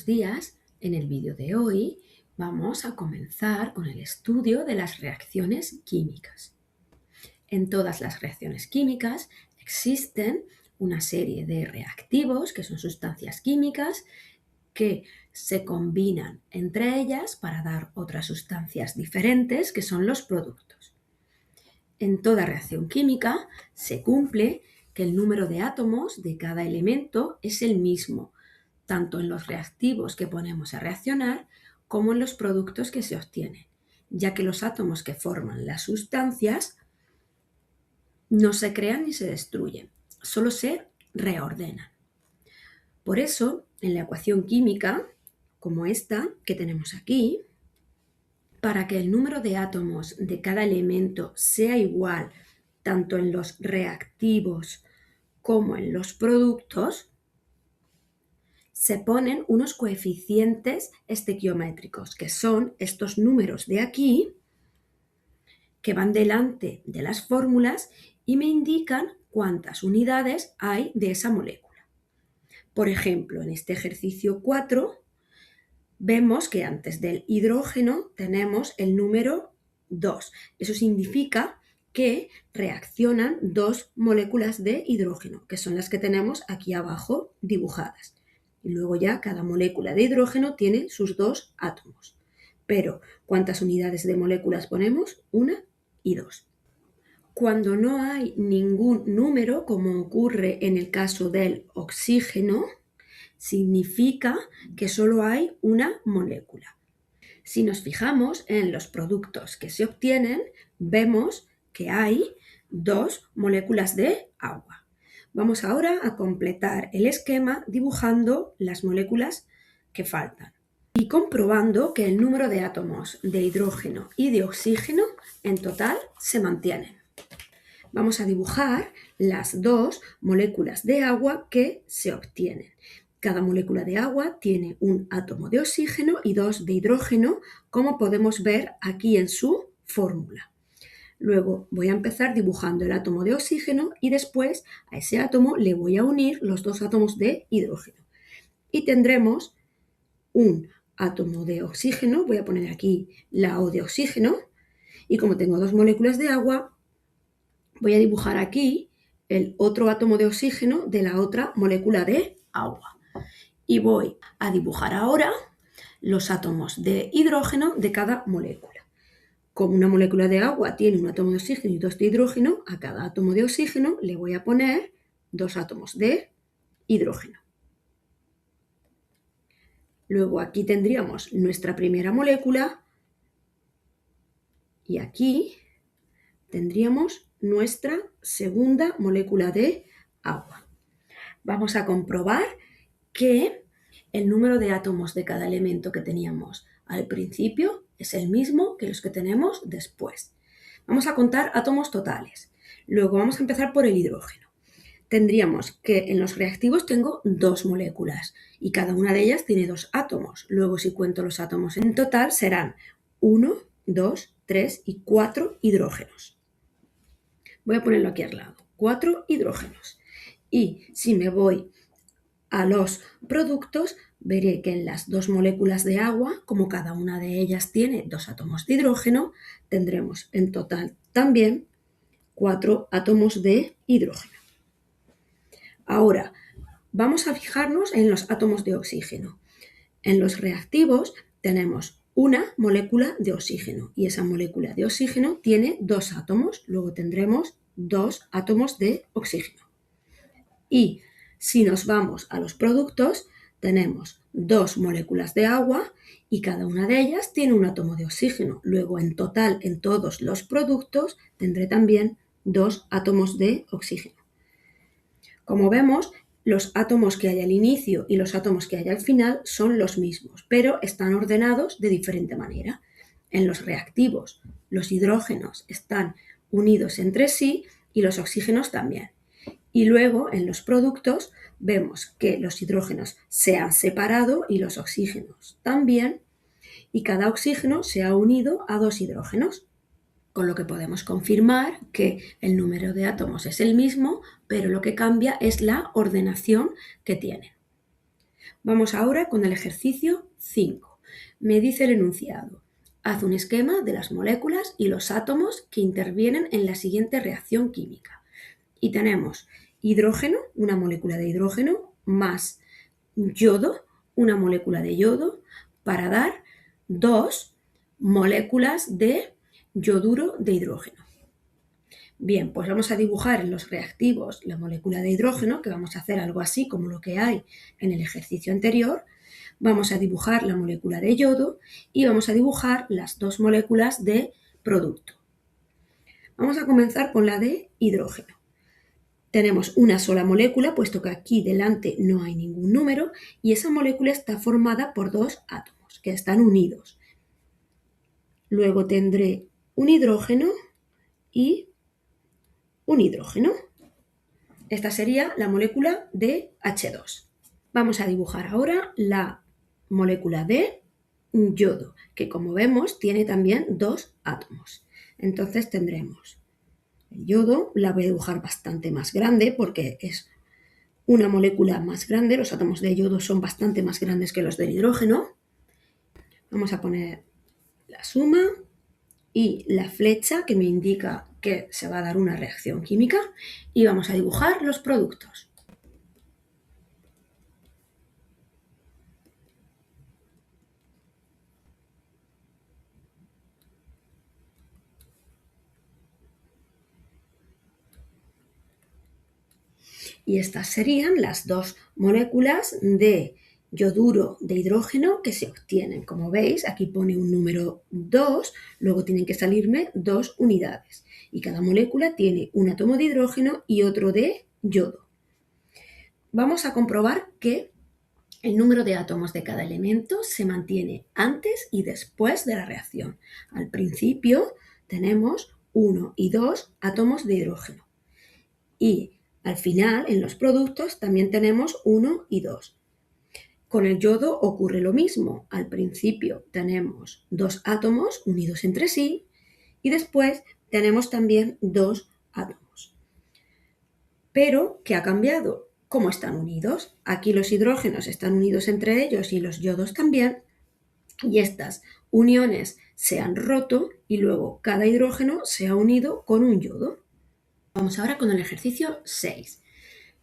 Buenos días. En el vídeo de hoy vamos a comenzar con el estudio de las reacciones químicas. En todas las reacciones químicas existen una serie de reactivos, que son sustancias químicas, que se combinan entre ellas para dar otras sustancias diferentes, que son los productos. En toda reacción química se cumple que el número de átomos de cada elemento es el mismo, tanto en los reactivos que ponemos a reaccionar como en los productos que se obtienen, ya que los átomos que forman las sustancias no se crean ni se destruyen, solo se reordenan. Por eso, en la ecuación química, como esta que tenemos aquí, para que el número de átomos de cada elemento sea igual tanto en los reactivos como en los productos, se ponen unos coeficientes estequiométricos, que son estos números de aquí, que van delante de las fórmulas y me indican cuántas unidades hay de esa molécula. Por ejemplo, en este ejercicio 4, vemos que antes del hidrógeno tenemos el número 2. Eso significa que reaccionan dos moléculas de hidrógeno, que son las que tenemos aquí abajo dibujadas. Y luego ya cada molécula de hidrógeno tiene sus dos átomos. Pero, ¿cuántas unidades de moléculas ponemos? 1 y 2. Cuando no hay ningún número, como ocurre en el caso del oxígeno, significa que solo hay una molécula. Si nos fijamos en los productos que se obtienen, vemos que hay dos moléculas de agua. Vamos ahora a completar el esquema dibujando las moléculas que faltan y comprobando que el número de átomos de hidrógeno y de oxígeno en total se mantienen. Vamos a dibujar las dos moléculas de agua que se obtienen. Cada molécula de agua tiene un átomo de oxígeno y dos de hidrógeno, como podemos ver aquí en su fórmula. Luego voy a empezar dibujando el átomo de oxígeno y después a ese átomo le voy a unir los dos átomos de hidrógeno. Y tendremos un átomo de oxígeno, voy a poner aquí la O de oxígeno, y como tengo dos moléculas de agua, voy a dibujar aquí el otro átomo de oxígeno de la otra molécula de agua. Y voy a dibujar ahora los átomos de hidrógeno de cada molécula. Como una molécula de agua tiene un átomo de oxígeno y dos de hidrógeno, a cada átomo de oxígeno le voy a poner dos átomos de hidrógeno. Luego aquí tendríamos nuestra primera molécula y aquí tendríamos nuestra segunda molécula de agua. Vamos a comprobar que el número de átomos de cada elemento que teníamos al principio es el mismo que los que tenemos después. Vamos a contar átomos totales. Luego vamos a empezar por el hidrógeno. Tendríamos que en los reactivos tengo dos moléculas y cada una de ellas tiene dos átomos. Luego, si cuento los átomos en total, serán 1, 2, 3 y 4 hidrógenos. Voy a ponerlo aquí al lado. 4 hidrógenos. Y si me voy a los productos, veré que en las dos moléculas de agua, como cada una de ellas tiene dos átomos de hidrógeno, tendremos en total también 4 átomos de hidrógeno. Ahora, vamos a fijarnos en los átomos de oxígeno. En los reactivos tenemos una molécula de oxígeno y esa molécula de oxígeno tiene dos átomos, luego tendremos dos átomos de oxígeno. Y si nos vamos a los productos, tenemos dos moléculas de agua y cada una de ellas tiene un átomo de oxígeno. Luego, en total, en todos los productos, tendré también dos átomos de oxígeno. Como vemos, los átomos que hay al inicio y los átomos que hay al final son los mismos, pero están ordenados de diferente manera. En los reactivos, los hidrógenos están unidos entre sí y los oxígenos también. Y luego, en los productos, vemos que los hidrógenos se han separado y los oxígenos también, y cada oxígeno se ha unido a dos hidrógenos, con lo que podemos confirmar que el número de átomos es el mismo, pero lo que cambia es la ordenación que tienen. Vamos ahora con el ejercicio 5. Me dice el enunciado: haz un esquema de las moléculas y los átomos que intervienen en la siguiente reacción química. Y tenemos hidrógeno, una molécula de hidrógeno, más yodo, una molécula de yodo, para dar 2 moléculas de yoduro de hidrógeno. Bien, pues vamos a dibujar en los reactivos la molécula de hidrógeno, que vamos a hacer algo así como lo que hay en el ejercicio anterior. Vamos a dibujar la molécula de yodo y vamos a dibujar las 2 moléculas de producto. Vamos a comenzar con la de hidrógeno. Tenemos una sola molécula, puesto que aquí delante no hay ningún número, y esa molécula está formada por 2 átomos que están unidos. Luego tendré un hidrógeno y un hidrógeno. Esta sería la molécula de H2. Vamos a dibujar ahora la molécula de yodo, que como vemos tiene también 2 átomos. Entonces tendremos el yodo, la voy a dibujar bastante más grande porque es una molécula más grande, los átomos de yodo son bastante más grandes que los del hidrógeno. Vamos a poner la suma y la flecha que me indica que se va a dar una reacción química y vamos a dibujar los productos. Y estas serían las 2 moléculas de yoduro de hidrógeno que se obtienen. Como veis, aquí pone un número 2, luego tienen que salirme 2 unidades. Y cada molécula tiene un átomo de hidrógeno y otro de yodo. Vamos a comprobar que el número de átomos de cada elemento se mantiene antes y después de la reacción. Al principio tenemos 1 y 2 átomos de hidrógeno. Y al final, en los productos, también tenemos 1 y 2. Con el yodo ocurre lo mismo. Al principio tenemos 2 átomos unidos entre sí y después tenemos también 2 átomos. Pero, ¿qué ha cambiado? ¿Cómo están unidos? Aquí los hidrógenos están unidos entre ellos y los yodos también. Y estas uniones se han roto y luego cada hidrógeno se ha unido con un yodo. Vamos ahora con el ejercicio 6,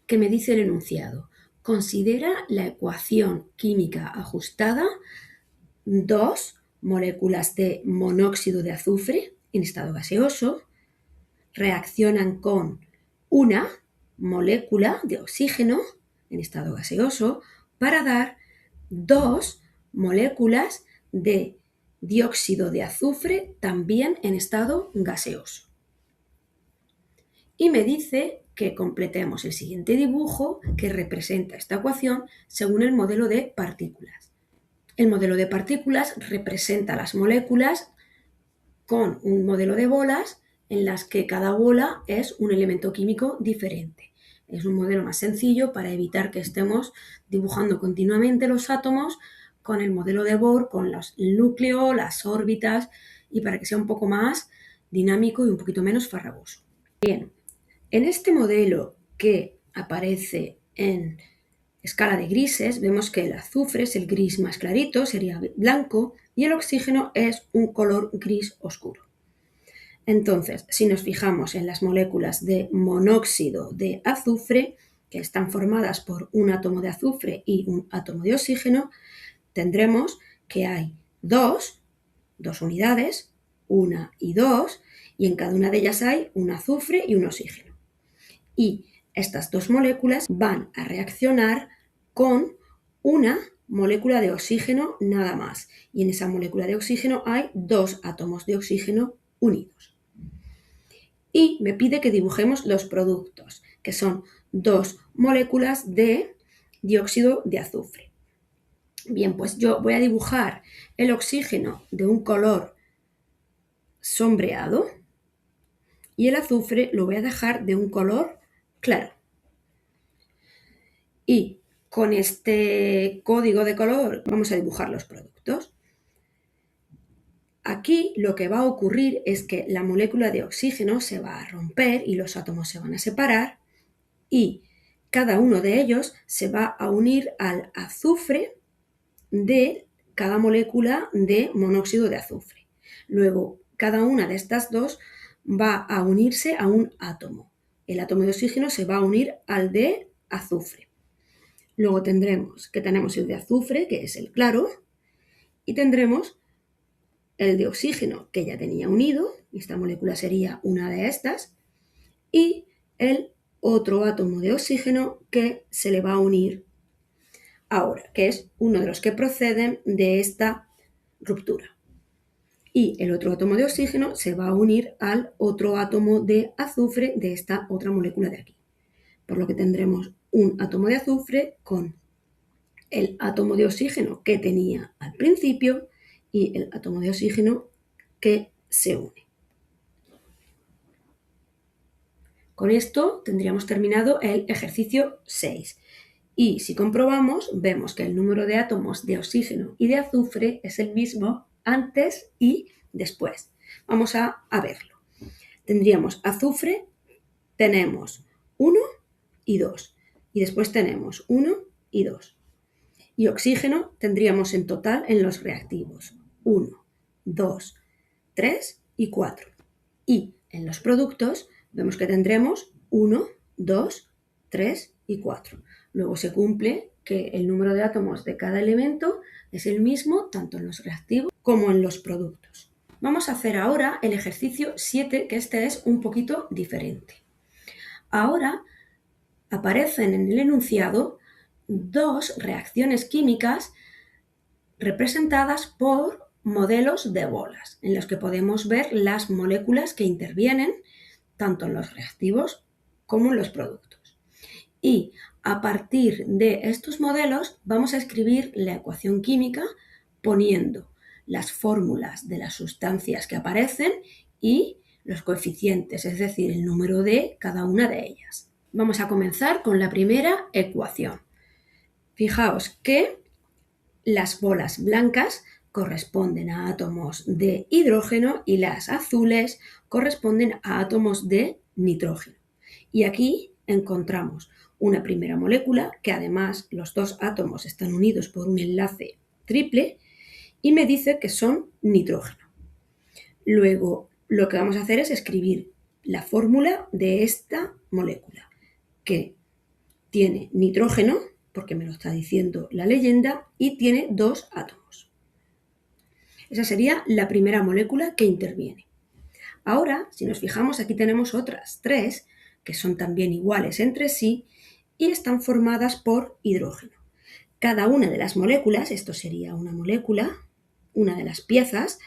que me dice el enunciado: considera la ecuación química ajustada. 2 moléculas de monóxido de azufre en estado gaseoso reaccionan con una molécula de oxígeno en estado gaseoso para dar 2 moléculas de dióxido de azufre también en estado gaseoso. Y me dice que completemos el siguiente dibujo que representa esta ecuación según el modelo de partículas. El modelo de partículas representa las moléculas con un modelo de bolas en las que cada bola es un elemento químico diferente. Es un modelo más sencillo para evitar que estemos dibujando continuamente los átomos con el modelo de Bohr, con el núcleo, las órbitas, y para que sea un poco más dinámico y un poquito menos farragoso. Bien, en este modelo que aparece en escala de grises, vemos que el azufre es el gris más clarito, sería blanco, y el oxígeno es un color gris oscuro. Entonces, si nos fijamos en las moléculas de monóxido de azufre, que están formadas por un átomo de azufre y un átomo de oxígeno, tendremos que hay dos unidades, 1 y 2, y en cada una de ellas hay un azufre y un oxígeno. Y estas 2 moléculas van a reaccionar con una molécula de oxígeno nada más. Y en esa molécula de oxígeno hay 2 átomos de oxígeno unidos. Y me pide que dibujemos los productos, que son 2 moléculas de dióxido de azufre. Bien, pues yo voy a dibujar el oxígeno de un color sombreado y el azufre lo voy a dejar de un color claro. Y con este código de color vamos a dibujar los productos. Aquí lo que va a ocurrir es que la molécula de oxígeno se va a romper y los átomos se van a separar, y cada uno de ellos se va a unir al azufre de cada molécula de monóxido de azufre. Luego, cada una de estas dos va a unirse a un átomo. El átomo de oxígeno se va a unir al de azufre. Luego tenemos el de azufre, que es el claro, y tendremos el de oxígeno, que ya tenía unido, y esta molécula sería una de estas, y el otro átomo de oxígeno que se le va a unir ahora, que es uno de los que proceden de esta ruptura. Y el otro átomo de oxígeno se va a unir al otro átomo de azufre de esta otra molécula de aquí. Por lo que tendremos un átomo de azufre con el átomo de oxígeno que tenía al principio y el átomo de oxígeno que se une. Con esto tendríamos terminado el ejercicio 6. Y si comprobamos, vemos que el número de átomos de oxígeno y de azufre es el mismo antes y después. Vamos a verlo. Tendríamos azufre, tenemos 1 y 2. Y después tenemos 1 y 2. Y oxígeno tendríamos en total en los reactivos 1, 2, 3 y 4. Y en los productos vemos que tendremos 1, 2, 3 y 4. Luego se cumple que el número de átomos de cada elemento es el mismo tanto en los reactivos como en los productos. Vamos a hacer ahora el ejercicio 7, que este es un poquito diferente. Ahora aparecen en el enunciado dos reacciones químicas representadas por modelos de bolas, en los que podemos ver las moléculas que intervienen tanto en los reactivos como en los productos. Y a partir de estos modelos vamos a escribir la ecuación química poniendo las fórmulas de las sustancias que aparecen y los coeficientes, es decir, el número de cada una de ellas. Vamos a comenzar con la primera ecuación. Fijaos que las bolas blancas corresponden a átomos de hidrógeno y las azules corresponden a átomos de nitrógeno. Y aquí encontramos una primera molécula que además los dos átomos están unidos por un enlace triple y me dice que son nitrógeno. Luego lo que vamos a hacer es escribir la fórmula de esta molécula, que tiene nitrógeno, porque me lo está diciendo la leyenda, y tiene dos átomos. Esa sería la primera molécula que interviene. Ahora, si nos fijamos, aquí tenemos otras tres que son también iguales entre sí y están formadas por hidrógeno. Cada una de las moléculas, esto sería una molécula, una de las piezas,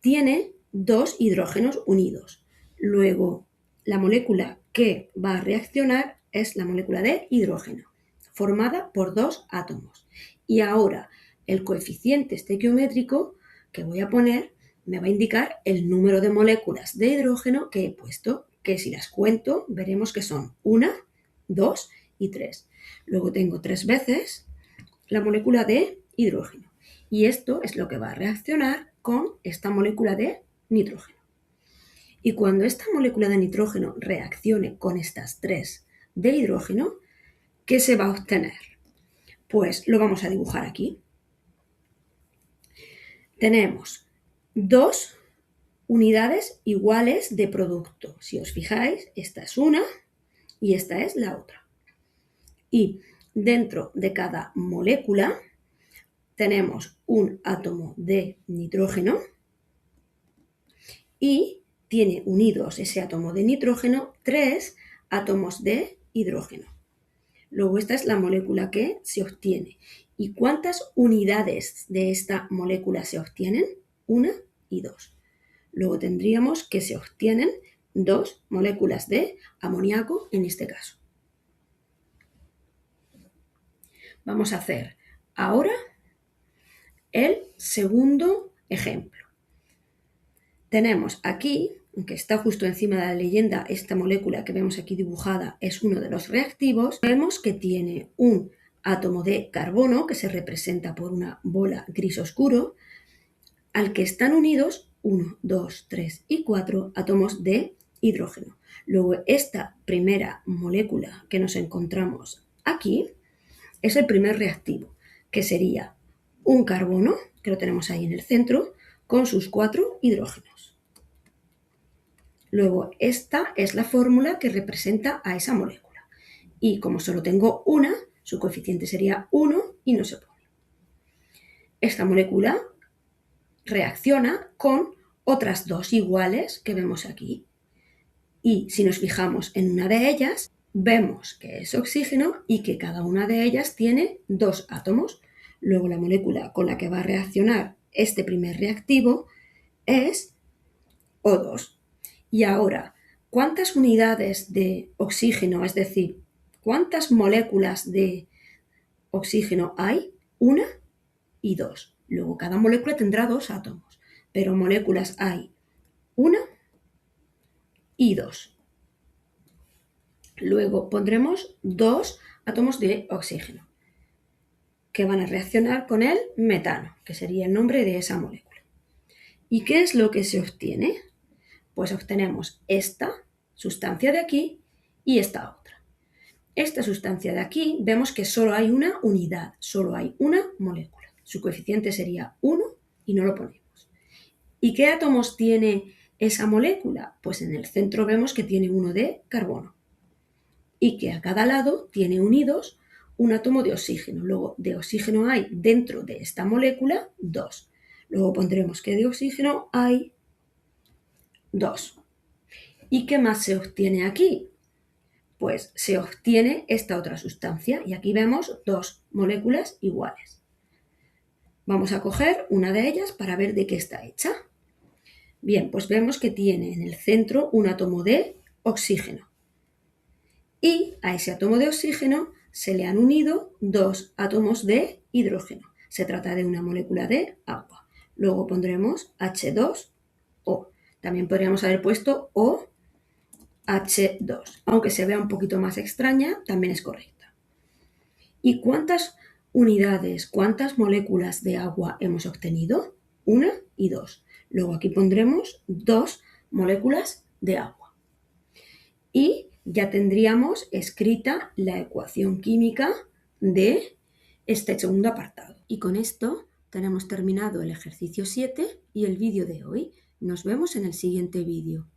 tiene dos hidrógenos unidos. Luego, la molécula que va a reaccionar es la molécula de hidrógeno, formada por dos átomos. Y ahora, el coeficiente estequiométrico que voy a poner me va a indicar el número de moléculas de hidrógeno que he puesto, que si las cuento veremos que son 1, 2 y 3. Luego tengo 3 veces la molécula de hidrógeno. Y esto es lo que va a reaccionar con esta molécula de nitrógeno. Y cuando esta molécula de nitrógeno reaccione con estas 3 de hidrógeno, ¿qué se va a obtener? Pues lo vamos a dibujar aquí. Tenemos dos unidades iguales de producto. Si os fijáis, esta es una y esta es la otra. Y dentro de cada molécula tenemos un átomo de nitrógeno y tiene unidos ese átomo de nitrógeno 3 átomos de hidrógeno. Luego esta es la molécula que se obtiene. ¿Y cuántas unidades de esta molécula se obtienen? 1 y 2. Luego tendríamos que se obtienen 2 moléculas de amoníaco en este caso. Vamos a hacer ahora el segundo ejemplo. Tenemos aquí, aunque está justo encima de la leyenda, esta molécula que vemos aquí dibujada es uno de los reactivos. Vemos que tiene un átomo de carbono que se representa por una bola gris oscuro, al que están unidos 1, 2, 3 y 4 átomos de hidrógeno. Luego, esta primera molécula que nos encontramos aquí es el primer reactivo, que sería un carbono, que lo tenemos ahí en el centro, con sus 4 hidrógenos. Luego, esta es la fórmula que representa a esa molécula. Y como solo tengo una, su coeficiente sería 1 y no se pone. Esta molécula reacciona con otras 2 iguales que vemos aquí. Y si nos fijamos en una de ellas, vemos que es oxígeno y que cada una de ellas tiene 2 átomos. Luego la molécula con la que va a reaccionar este primer reactivo es O2. Y ahora, ¿cuántas unidades de oxígeno, es decir, cuántas moléculas de oxígeno hay? 1 y 2. Luego cada molécula tendrá 2 átomos, pero moléculas hay 1 y 2. Luego pondremos 2 átomos de oxígeno que van a reaccionar con el metano, que sería el nombre de esa molécula. ¿Y qué es lo que se obtiene? Pues obtenemos esta sustancia de aquí y esta otra. Esta sustancia de aquí vemos que solo hay una unidad, solo hay una molécula. Su coeficiente sería 1 y no lo ponemos. ¿Y qué átomos tiene esa molécula? Pues en el centro vemos que tiene uno de carbono y que a cada lado tiene unidos un átomo de oxígeno. Luego de oxígeno hay dentro de esta molécula 2. Luego pondremos que de oxígeno hay 2. ¿Y qué más se obtiene aquí? Pues se obtiene esta otra sustancia y aquí vemos 2 moléculas iguales. Vamos a coger una de ellas para ver de qué está hecha. Bien, pues vemos que tiene en el centro un átomo de oxígeno. Y a ese átomo de oxígeno se le han unido 2 átomos de hidrógeno. Se trata de una molécula de agua. Luego pondremos H2O. También podríamos haber puesto OH2. Aunque se vea un poquito más extraña, también es correcta. ¿Y cuántas unidades, cuántas moléculas de agua hemos obtenido? 1 y 2. Luego aquí pondremos 2 moléculas de agua. Y ya tendríamos escrita la ecuación química de este segundo apartado. Y con esto tenemos terminado el ejercicio 7 y el vídeo de hoy. Nos vemos en el siguiente vídeo.